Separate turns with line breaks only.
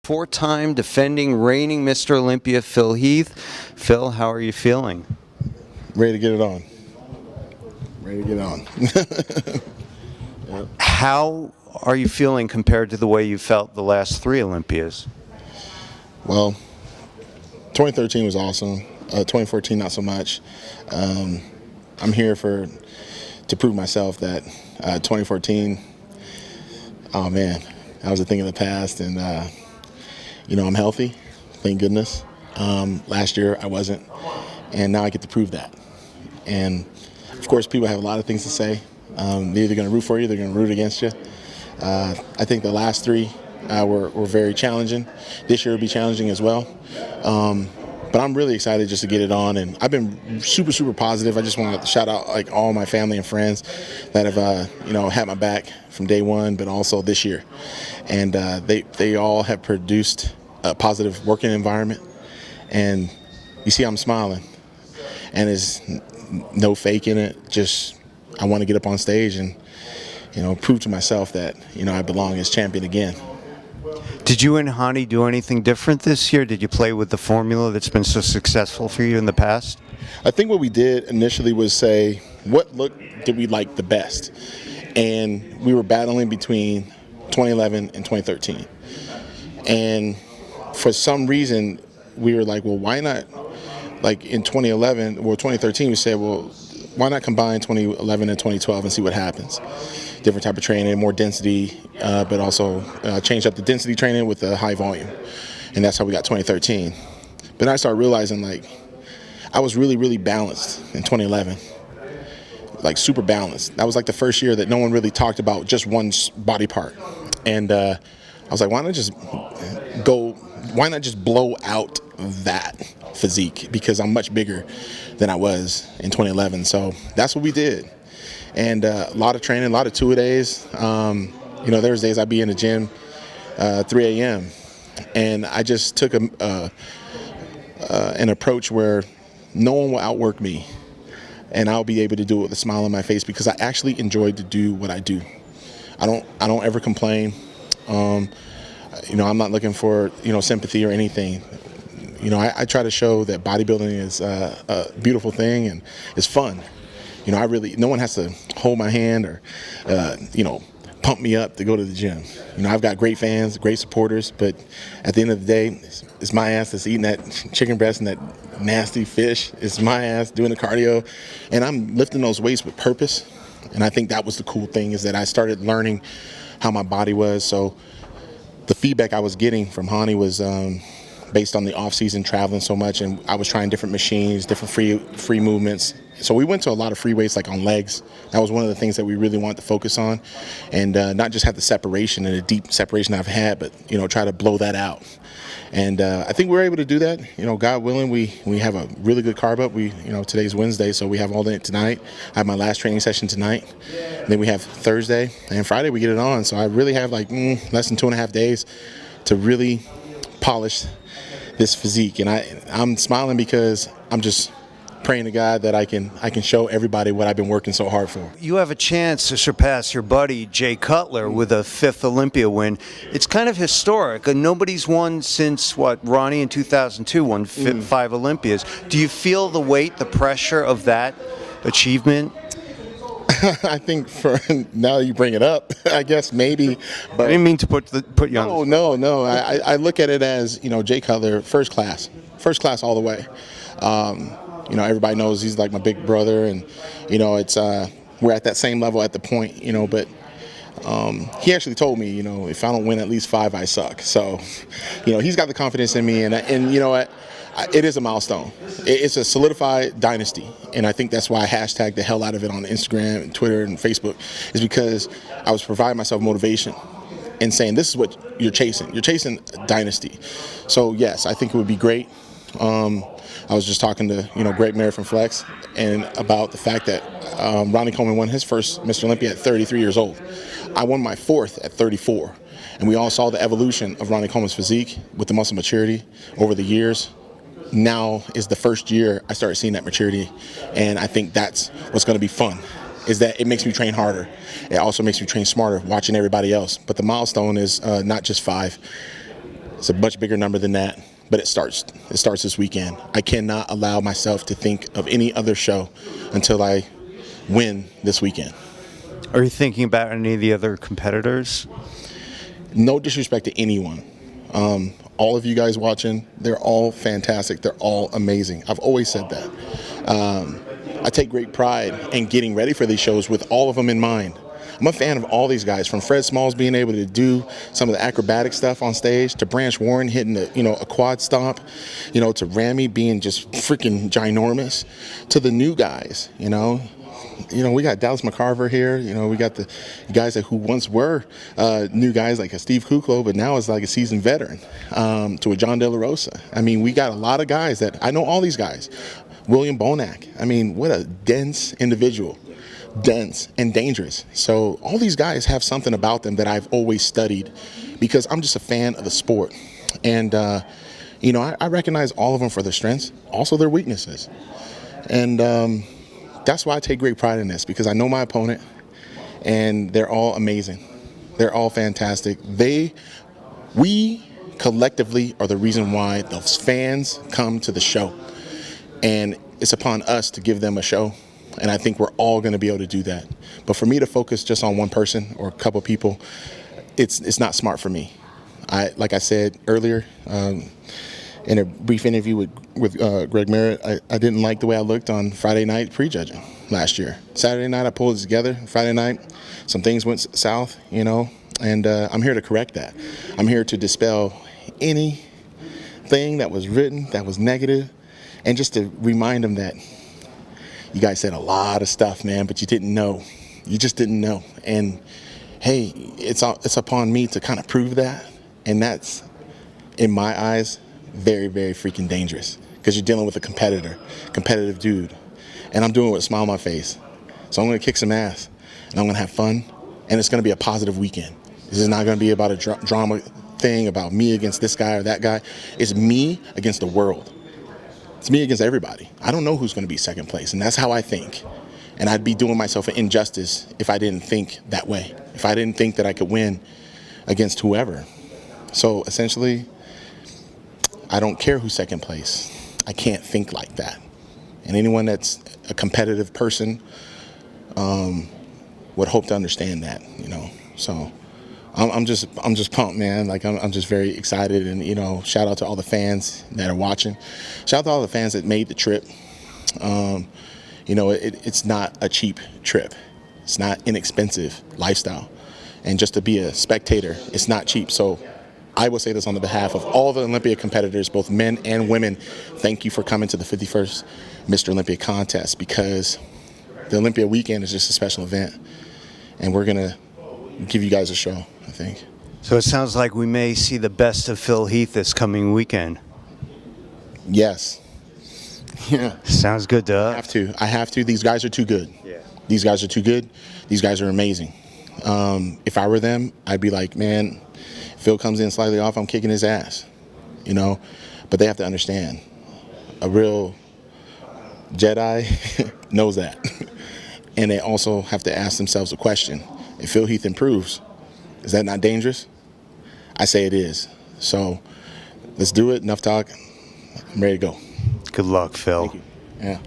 Four-time defending, reigning Mr. Olympia, Phil Heath. Phil, how are you feeling?
Ready to get it on. Ready to get on. Yep.
How are you feeling compared to the way you felt the last three Olympias?
Well, 2013 was awesome. 2014, not so much. I'm here to prove myself that 2014, oh man, that was a thing of the past, and I'm healthy, thank goodness. Last year I wasn't, and now I get to prove that. And of course, people have a lot of things to say. They're either going to root for you, they're going to root against you. I think the last three were very challenging. This year will be challenging as well. But I'm really excited just to get it on, and I've been super positive. I just want to shout out like all my family and friends that have had my back from day one, but also this year. And they all have produced a positive working environment, and you see I'm smiling, and there's no fake in it. Just I want to get up on stage and prove to myself that I belong as champion again.
Did you and Hani do anything different this year? Did you play with the formula that's been so successful for you in the past?
I think what we did initially was say, what look did we like the best? And we were battling between 2011 and 2013. And for some reason, we were like, well, why not? Like in 2011 or 2013, we said, well, why not combine 2011 and 2012 and see what happens? Different type of training, more density, but also change up the density training with the high volume. And that's how we got 2013. But I started realizing like I was really balanced in 2011. Like super balanced. That was like the first year that no one really talked about just one body part. And I was like, why not just blow out that physique, because I'm much bigger than I was in 2011. So that's what we did. And a lot of training, a lot of two-a-days. There was days I'd be in the gym 3 a.m. And I just took an approach where no one will outwork me, and I'll be able to do it with a smile on my face because I actually enjoy to do what I do. I don't ever complain. I'm not looking for sympathy or anything. I try to show that bodybuilding is a beautiful thing and it's fun. No one has to hold my hand or, pump me up to go to the gym. I've got great fans, great supporters, but at the end of the day, it's my ass that's eating that chicken breast and that nasty fish. It's my ass doing the cardio, and I'm lifting those weights with purpose. And I think that was the cool thing, is that I started learning how my body was. So the feedback I was getting from Hani was based on the off-season traveling so much, and I was trying different machines, different free movements. So we went to a lot of free weights, like on legs. That was one of the things that we really wanted to focus on, and not just have the separation and the deep separation I've had, but try to blow that out. And I think we're able to do that. God willing, we have a really good carb up. Today's Wednesday, so we have all day tonight. I have my last training session tonight. And then we have Thursday and Friday we get it on. So I really have like less than 2.5 days to really polish this physique, and I'm smiling because I'm just praying to God that I can show everybody what I've been working so hard for.
You have a chance to surpass your buddy Jay Cutler with a 5th Olympia win. It's kind of historic. Nobody's won since Ronnie in 2002 won 5 Olympias. Do you feel the weight, the pressure of that achievement?
I think for now that you bring it up, I guess maybe. But
I didn't mean to put you on.
No. I look at it as Jay Cutler, first class all the way. Everybody knows he's like my big brother, and it's we're at that same level at the point. But he actually told me, if I don't win at least 5, I suck. So, he's got the confidence in me, and you know what? It is a milestone. It's a solidified dynasty, and I think that's why I hashtagged the hell out of it on Instagram and Twitter and Facebook, is because I was providing myself motivation and saying this is what you're chasing. You're chasing a dynasty. So yes, I think it would be great. I was just talking to Greg Merritt from Flex and about the fact that Ronnie Coleman won his first Mr. Olympia at 33 years old. I won my 4th at 34, and we all saw the evolution of Ronnie Coleman's physique with the muscle maturity over the years. Now is the first year I started seeing that maturity, and I think that's what's going to be fun, is that it makes me train harder. It also makes me train smarter, watching everybody else. But the milestone is not just 5. It's a much bigger number than that, but it starts this weekend. I cannot allow myself to think of any other show until I win this weekend.
Are you thinking about any of the other competitors?
No disrespect to anyone. All of you guys watching, they're all fantastic. They're all amazing. I've always said that. I take great pride in getting ready for these shows with all of them in mind. I'm a fan of all these guys, from Fred Smalls being able to do some of the acrobatic stuff on stage, to Branch Warren hitting a quad stomp, to Ramy being just freaking ginormous, to the new guys, we got Dallas McCarver here. We got the guys who once were new guys like a Steve Kuklo, but now is like a seasoned veteran, to a John De La Rosa. I mean, we got a lot of guys that I know all these guys. William Bonac. I mean, what a dense individual. Dense and dangerous. So all these guys have something about them that I've always studied, because I'm just a fan of the sport. And, I recognize all of them for their strengths, also their weaknesses. And that's why I take great pride in this, because I know my opponent, and they're all amazing. They're all fantastic. We collectively are the reason why those fans come to the show. And it's upon us to give them a show. And I think we're all going to be able to do that. But for me to focus just on one person or a couple people, it's not smart for me. Like I said earlier, in a brief interview with Greg Merritt, I didn't like the way I looked on Friday night prejudging last year. Saturday night I pulled it together. Friday night some things went south, and I'm here to correct that. I'm here to dispel anything that was written that was negative, and just to remind them that you guys said a lot of stuff, man, but you didn't know. You just didn't know. And hey, it's upon me to kind of prove that. And that's, in my eyes, very, very freaking dangerous, because you're dealing with a competitive dude. And I'm doing it with a smile on my face. So I'm going to kick some ass, and I'm going to have fun, and it's going to be a positive weekend. This is not going to be about a drama thing about me against this guy or that guy. It's me against the world. It's me against everybody. I don't know who's going to be second place, and that's how I think. And I'd be doing myself an injustice if I didn't think that way, if I didn't think that I could win against whoever. So essentially, I don't care who's second place. I can't think like that. And anyone that's a competitive person would hope to understand that, So I'm just pumped, man. Like I'm just very excited, and shout out to all the fans that are watching. Shout out to all the fans that made the trip. It's not a cheap trip. It's not inexpensive lifestyle, and just to be a spectator, it's not cheap. So I will say this on the behalf of all the Olympia competitors, both men and women. Thank you for coming to the 51st Mr. Olympia contest, because the Olympia weekend is just a special event, and we're gonna give you guys a show, I think.
So it sounds like we may see the best of Phil Heath this coming weekend.
Yes. Yeah.
Sounds good to us.
I have to. These guys are too good.
Yeah.
These guys are too good. These guys are amazing. If I were them, I'd be like, man, Phil comes in slightly off, I'm kicking his ass. But they have to understand, a real Jedi knows that. And they also have to ask themselves a question. If Phil Heath improves, is that not dangerous? I say it is. So let's do it. Enough talk. I'm ready to go.
Good luck, Phil.
Thank you. Yeah.